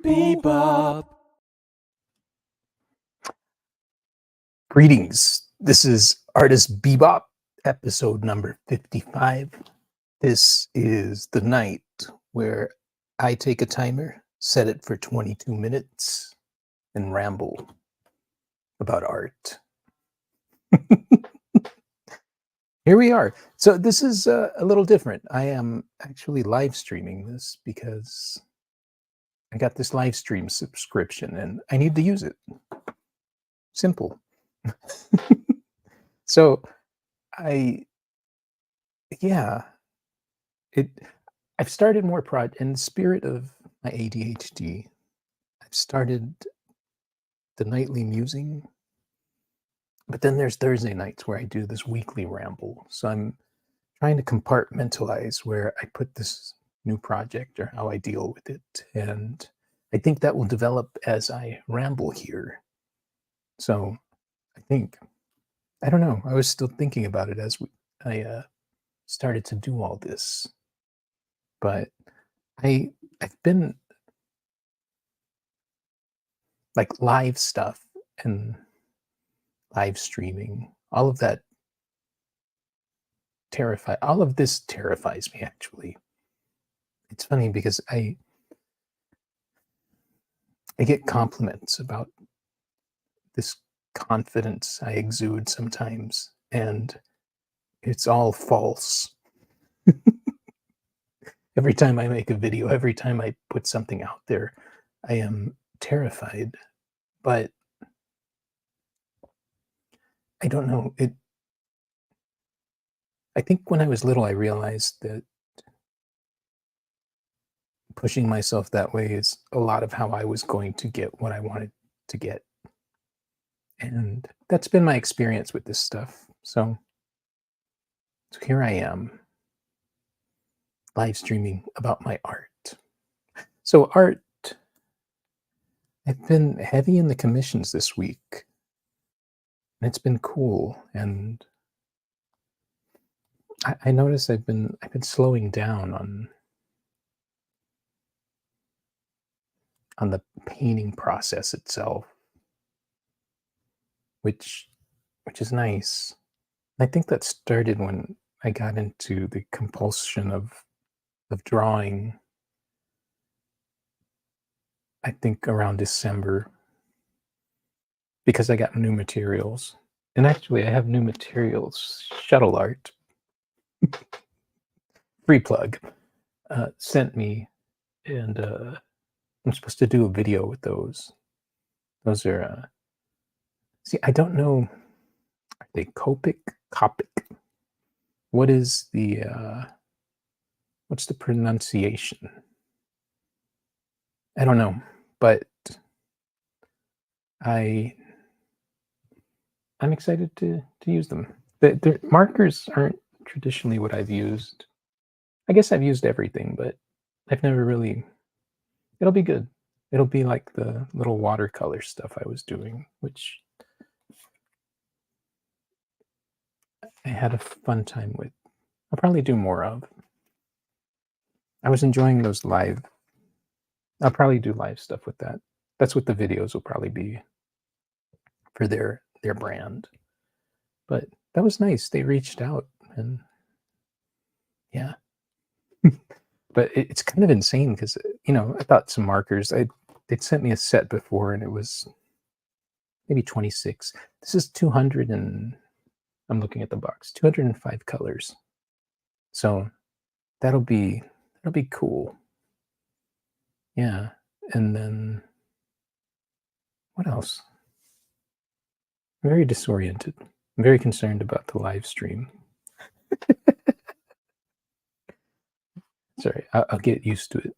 Bebop. Greetings. This is Artist Bebop, episode number 55. This is the night where I take a timer, set it for 22 minutes, and ramble about art. Here we are. So this is a little different. I am actually live streaming this because I got this live stream subscription and I need to use it. Simple. So yeah, I've started more in the spirit of my ADHD. I've started the nightly musing, but then there's Thursday nights where I do this weekly ramble. So I'm trying to compartmentalize where I put this new project or how I deal with it. And I think that will develop as I ramble here. So I don't know. I was still thinking about it as I started to do all this. But I've been like live stuff and live streaming, all of that all of this terrifies me actually. It's funny because I get compliments about this confidence I exude sometimes, and it's all false. Every time I make a video, every time I put something out there, I am terrified. But I don't know. I think when I was little, I realized that pushing myself that way is a lot of how I was going to get what I wanted to get. And that's been my experience with this stuff. So here I am, live streaming about my art. So art, I've been heavy in the commissions this week. And it's been cool. And I notice I've been slowing down on the painting process itself, which is nice. I think that started when I got into the compulsion of drawing, I think around December, because I got new materials. And actually I have new materials. Shuttle Art, free plug, sent me, and I'm supposed to do a video with those. Those are see, I don't know, are they Copic? What is what's the pronunciation? I don't know, but I'm excited to use them. The markers aren't traditionally what I've used. I guess I've used everything, but I've never really. It'll be good. It'll be like the little watercolor stuff I was doing, which I had a fun time with. I'll probably do more of. I was enjoying those live. I'll probably do live stuff with that. That's what the videos will probably be for their brand. But that was nice. They reached out, and yeah. But it's kind of insane because I thought some markers. They'd sent me a set before, and it was maybe 26. This is 200, and I'm looking at the box. 205 colors. So that'll be cool. Yeah, and then what else? I'm very disoriented. I'm very concerned about the live stream. Sorry, I'll get used to it.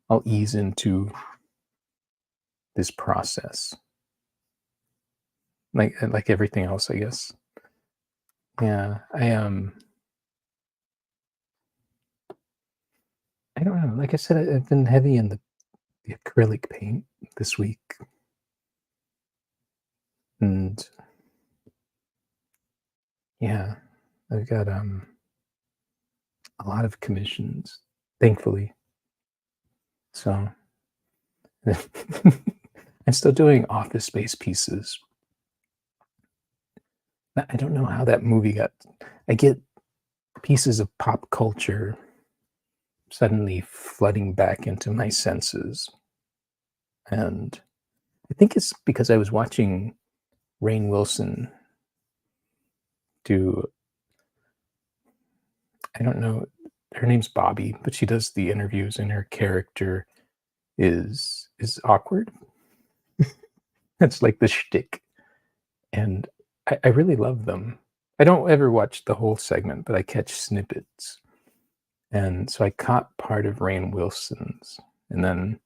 I'll ease into this process, like everything else, I guess. Yeah, I don't know. Like I said, I've been heavy in the acrylic paint this week, and yeah, I've got a lot of commissions, thankfully. So, I'm still doing Office Space pieces. I don't know how that movie got. I get pieces of pop culture suddenly flooding back into my senses, and I think it's because I was watching Rainn Wilson do. I don't know. Her name's Bobby, but she does the interviews, and her character is awkward. That's like the shtick, and I really love them. I don't ever watch the whole segment, but I catch snippets, and so I caught part of Rainn Wilson's, and then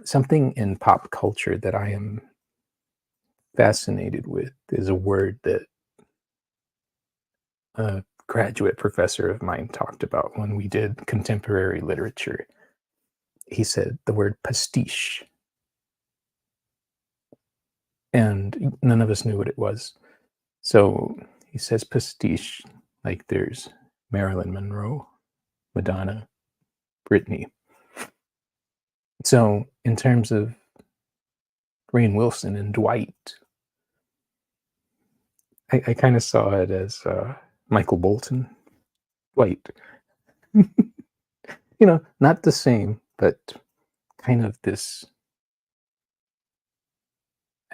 something in pop culture that I am fascinated with is a word that a graduate professor of mine talked about when we did contemporary literature. He said the word pastiche, and none of us knew what it was. So he says pastiche, like there's Marilyn Monroe, Madonna, Britney. So in terms of Rainn Wilson and Dwight, I kind of saw it as Michael Bolton, Dwight. Not the same, but kind of this,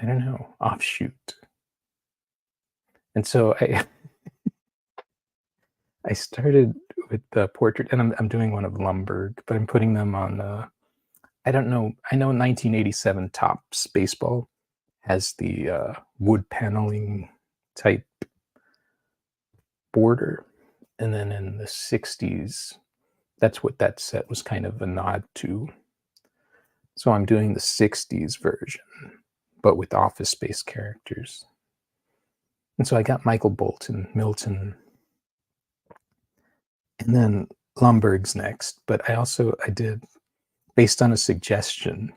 I don't know, offshoot. And so I started with the portrait, and I'm doing one of Lumbergh, but I'm putting them on. I don't know. I know 1987 Topps baseball has the wood paneling type border, and then in the 60s, that's what that set was kind of a nod to. So I'm doing the 60s version, but with Office Space characters. And so I got Michael Bolton, Milton, and then Lumbergh's next. But I did, based on a suggestion.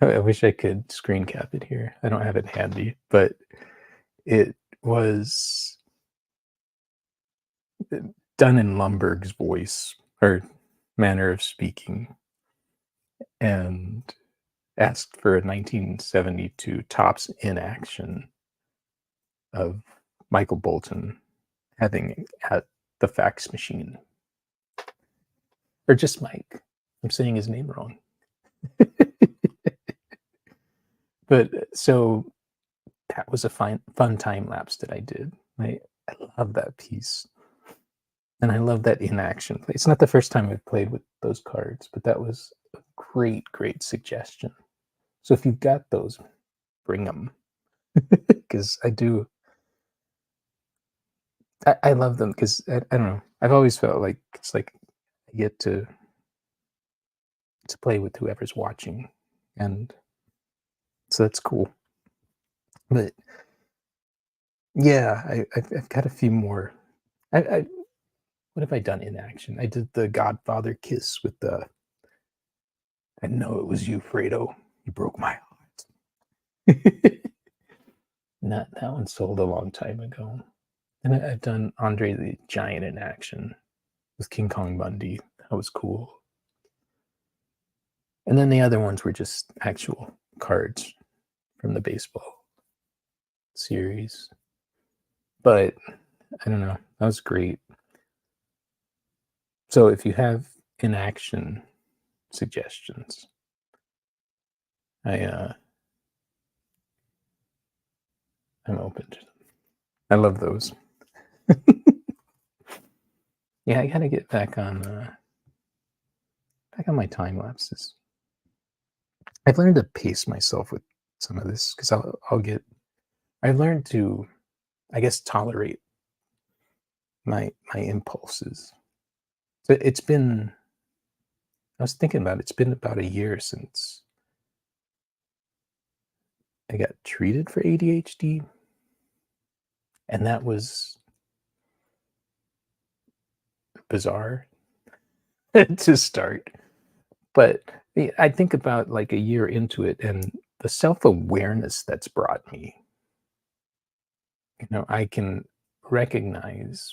I wish I could screen cap it here. I don't have it handy, but it was done in Lumbergh's voice or manner of speaking, and asked for a 1972 Topps in action of Michael Bolton having at the fax machine. Or just Mike. I'm saying his name wrong. But so that was a fun time lapse that I did. I love that piece. And I love that in action play. It's not the first time I've played with those cards, but that was a great suggestion. So if you've got those, bring them. Because I love them because I don't know. I've always felt like it's like I get to play with whoever's watching, and so that's cool. But yeah, I've got a few more. I what have I done in action? I did the Godfather kiss with the. I know it was you, Fredo. You broke my heart. Not that one sold a long time ago. And I've done Andre the Giant in action with King Kong Bundy. That was cool. And then the other ones were just actual cards from the baseball series. But I don't know. That was great. So if you have in action suggestions, I'm open to them. I love those. Yeah, I gotta get back on my time lapses. I've learned to pace myself with some of this because I've learned to, I guess, tolerate my impulses. So I was thinking about it, it's been about a year since I got treated for ADHD, and that was bizarre to start. But I think about like a year into it and the self-awareness that's brought me. I can recognize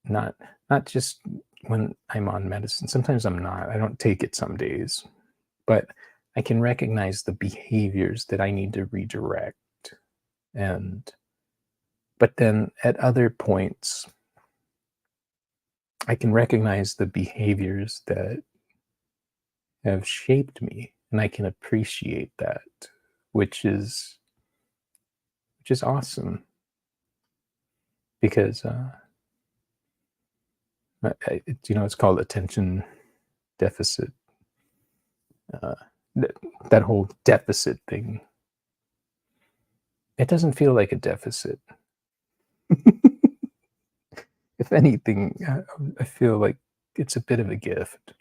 not not just when I'm on medicine. Sometimes I'm not. I don't take it some days, but I can recognize the behaviors that I need to redirect. And but then at other points, I can recognize the behaviors that have shaped me, and I can appreciate that, which is which is awesome because it's called attention deficit. Uh, that, that whole deficit thing. It doesn't feel like a deficit. If anything, I feel like it's a bit of a gift.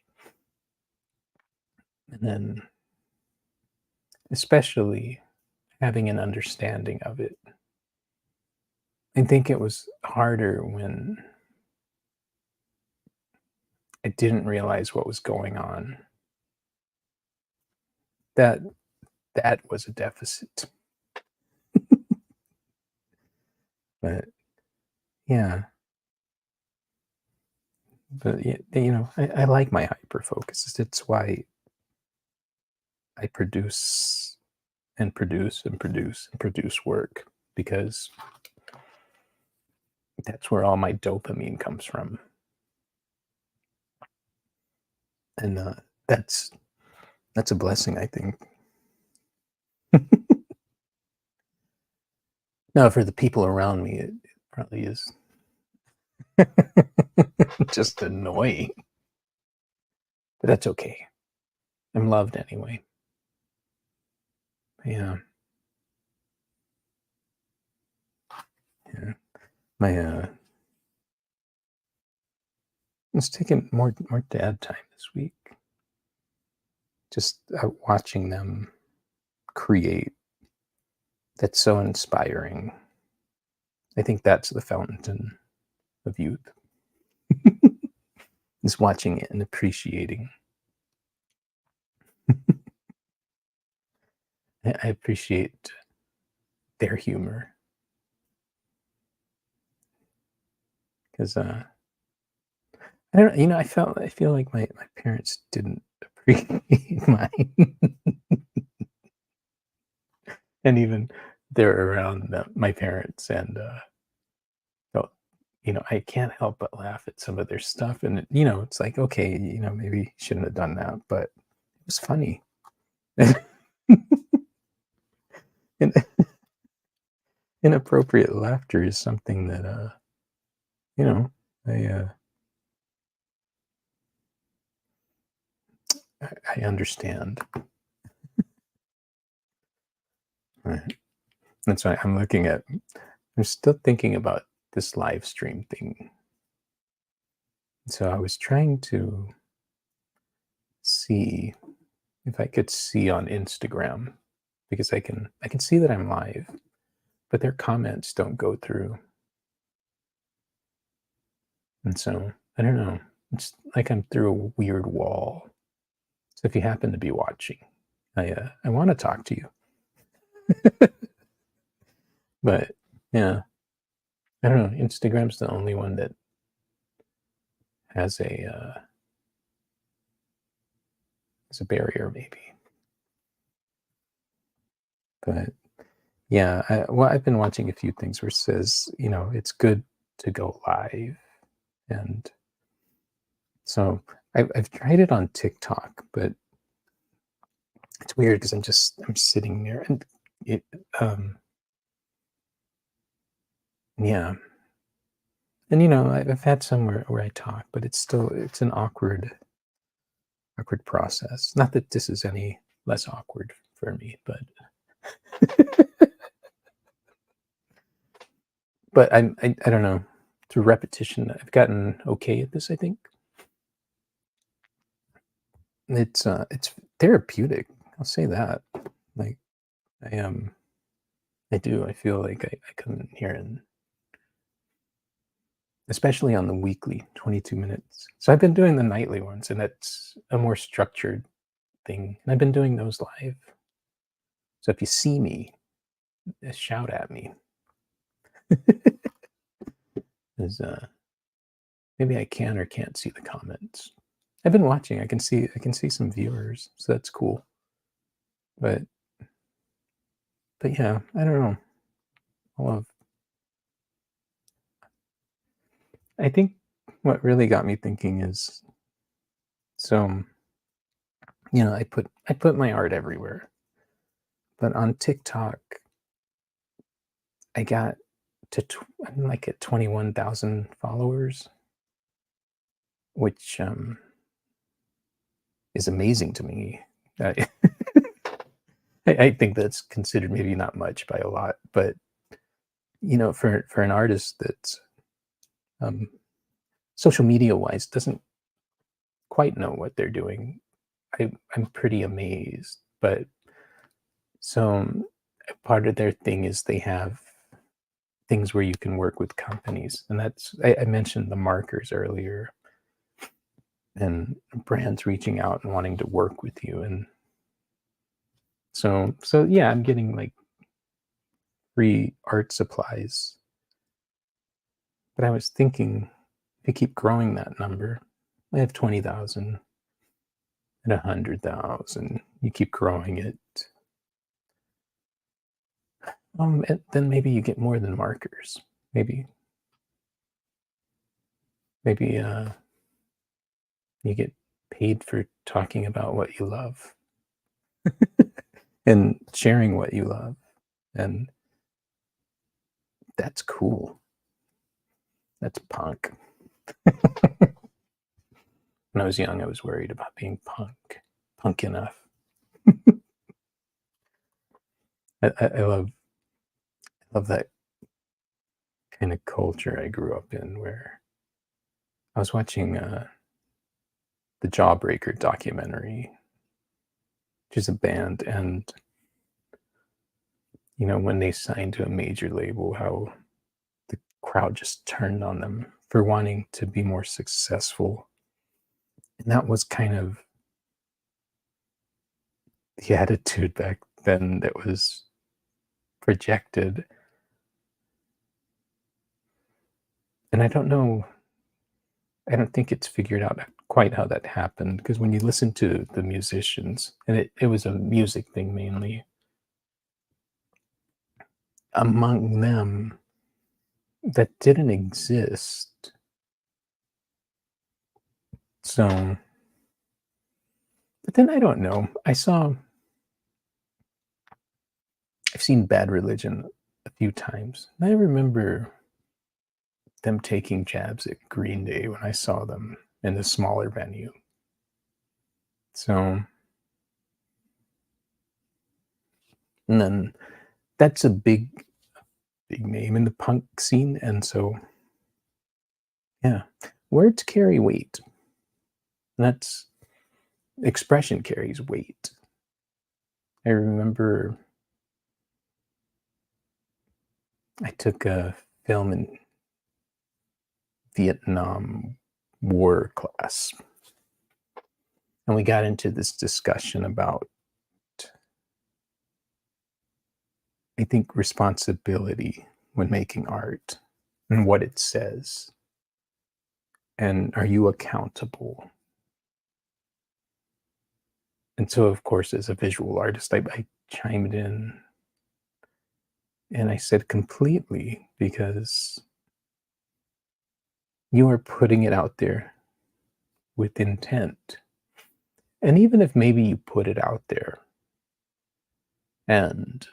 And then, especially having an understanding of it. I think it was harder when I didn't realize what was going on. That that was a deficit. But yeah, but I like my hyper focus. It's why I produce and produce and produce and produce work because that's where all my dopamine comes from, and that's that's a blessing, I think. Now, for the people around me, it probably is just annoying, but that's okay. I'm loved anyway. Yeah, yeah. My it's taking more dad time this week. Just watching them create. That's so inspiring. I think that's the fountain of youth. Is watching it and appreciating. I appreciate their humor because I don't. I feel like my parents didn't appreciate mine, and even they're around my parents, and so I can't help but laugh at some of their stuff, and it's like okay, maybe shouldn't have done that, but it was funny. And inappropriate laughter is something that you know I I understand. Right. That's why I'm looking at. I'm still thinking about this live stream thing. So I was trying to see if I could see on Instagram because I can see that I'm live, but their comments don't go through. And so I don't know. It's like I'm through a weird wall. So if you happen to be watching, I want to talk to you. But yeah, I don't know. Instagram's the only one that has a barrier maybe. But yeah, I've been watching a few things where it says, it's good to go live. And so I've tried it on TikTok, but it's weird because I'm sitting there and it, yeah. And I've had somewhere where I talk, but it's an awkward process. Not that this is any less awkward for me, but I don't know. Through repetition, I've gotten okay at this, I think. It's therapeutic. I'll say that. Like I I do. I feel like I come in here and especially on the weekly 22 minutes. So I've been doing the nightly ones and that's a more structured thing. And I've been doing those live. So if you see me, shout at me. 'Cause, maybe I can or can't see the comments. I've been watching. I can see some viewers, so that's cool. But yeah, I don't know. I love. I think what really got me thinking is so I put my art everywhere, but on TikTok I got I'm like at 21,000 followers, which is amazing to me. I, I think that's considered maybe not much by a lot, but for an artist that's um, social media wise doesn't quite know what they're doing, I'm pretty amazed. But so part of their thing is they have things where you can work with companies, and I mentioned the markers earlier, and brands reaching out and wanting to work with you, and so yeah, I'm getting like free art supplies. But I was thinking, if you keep growing that number, I have 20,000 and 100,000. You keep growing it, and then maybe you get more than markers. Maybe maybe you get paid for talking about what you love and sharing what you love, and that's cool. That's punk. When I was young, I was worried about being punk enough. I love that kind of culture I grew up in, where I was watching the Jawbreaker documentary, which is a band, and when they signed to a major label, how the crowd just turned on them for wanting to be more successful, and that was kind of the attitude back then that was projected. And I don't think it's figured out quite how that happened, because when you listen to the musicians, and it was a music thing mainly, among them that didn't exist. So, but then I don't know. I've seen Bad Religion a few times. And I remember them taking jabs at Green Day when I saw them in the smaller venue. So, and then that's a big name in the punk scene, and so yeah, words carry weight. That's expression carries weight. I remember I took a film in Vietnam War class, and we got into this discussion about, I think, responsibility when making art and what it says. And are you accountable? And so, of course, as a visual artist, I chimed in and I said completely, because you are putting it out there with intent. And even if maybe you put it out there and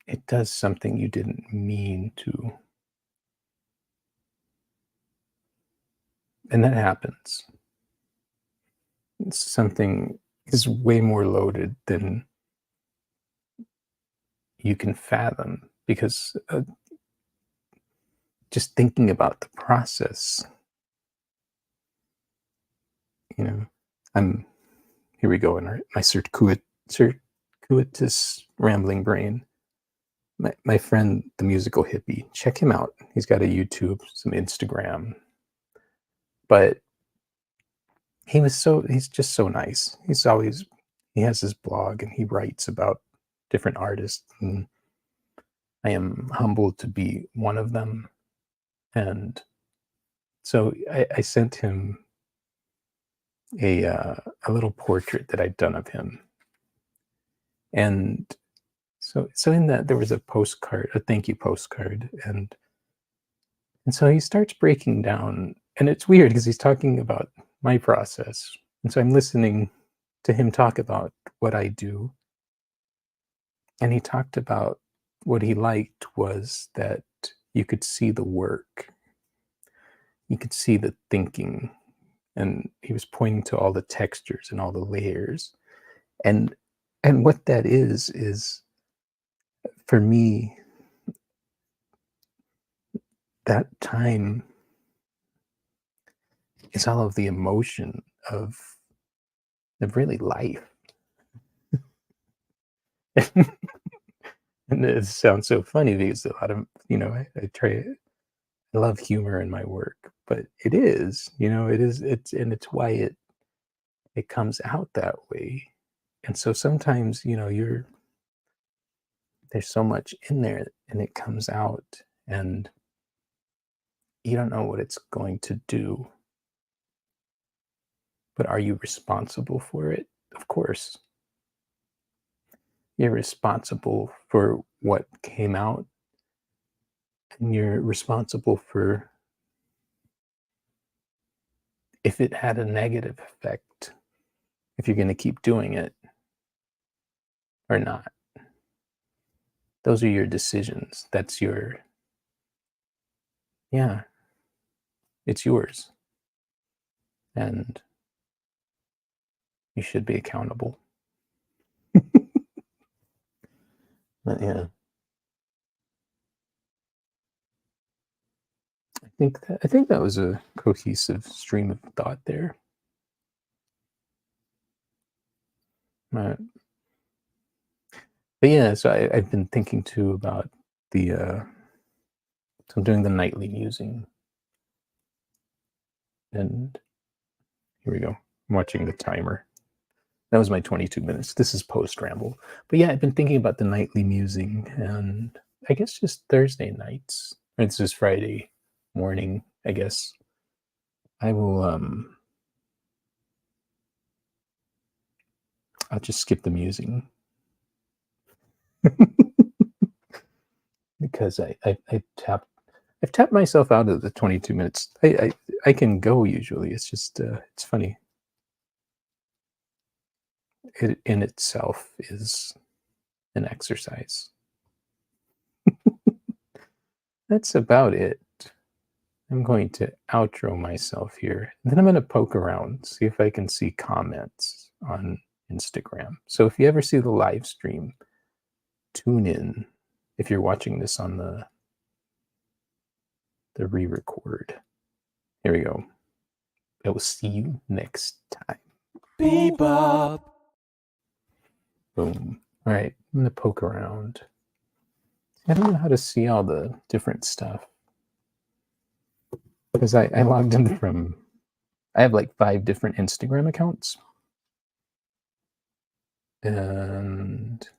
it does something you didn't mean to, and that happens, something is way more loaded than you can fathom, because just thinking about the process, you know, I'm here we go in my circuitous rambling brain. My friend, the musical hippie, check him out. He's got a YouTube, some Instagram, but he's just so nice. He has his blog and he writes about different artists, and I am humbled to be one of them. And So I sent him a little portrait that I'd done of him, and so in that there was a postcard, a thank you postcard, and so he starts breaking down, and it's weird because he's talking about my process, and so I'm listening to him talk about what I do, and he talked about what he liked was that you could see the work, you could see the thinking, and he was pointing to all the textures and all the layers, and what that is for me that time is all of the emotion of really life. And it sounds so funny because a lot of, I try, I love humor in my work, but it is, it's why it comes out that way. And so sometimes, there's so much in there and it comes out and you don't know what it's going to do, but are you responsible for it? Of course. You're responsible for what came out and you're responsible for if it had a negative effect, if you're going to keep doing it or not. Those are your decisions. That's yeah, it's yours. And you should be accountable. But yeah, I think that was a cohesive stream of thought there. Uh, but yeah, so I've been thinking too about so I'm doing the nightly musing, and here we go. I'm watching the timer. That was my 22 minutes. This is post ramble. But yeah, I've been thinking about the nightly musing, and I guess just Thursday nights. It's just Friday morning, I guess. I will I'll just skip the musing because I've tapped myself out of the 22 minutes. I can go usually. It's just it's funny. It in itself is an exercise. That's about it. I'm going to outro myself here. Then I'm going to poke around, see if I can see comments on Instagram. So if you ever see the live stream, tune in if you're watching this on the re-record. Here we go. I will see you next time. Bebop. Boom. All right, I'm going to poke around. I don't know how to see all the different stuff because I logged in from, I have like 5 different Instagram accounts. And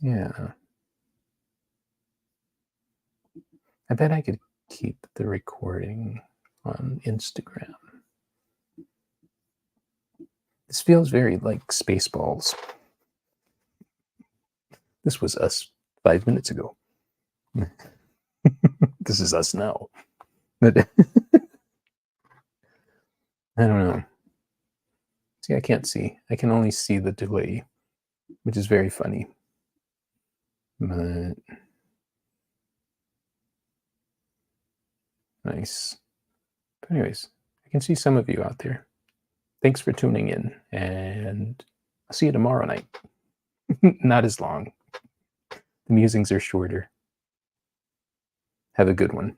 yeah, I bet I could keep the recording on Instagram. This feels very like Spaceballs. This was us 5 minutes ago. This is us now. But I don't know. See, I can't see. I can only see the delay, which is very funny. But nice. But anyways, I can see some of you out there. Thanks for tuning in, and I'll see you tomorrow night. Not as long. The musings are shorter. Have a good one.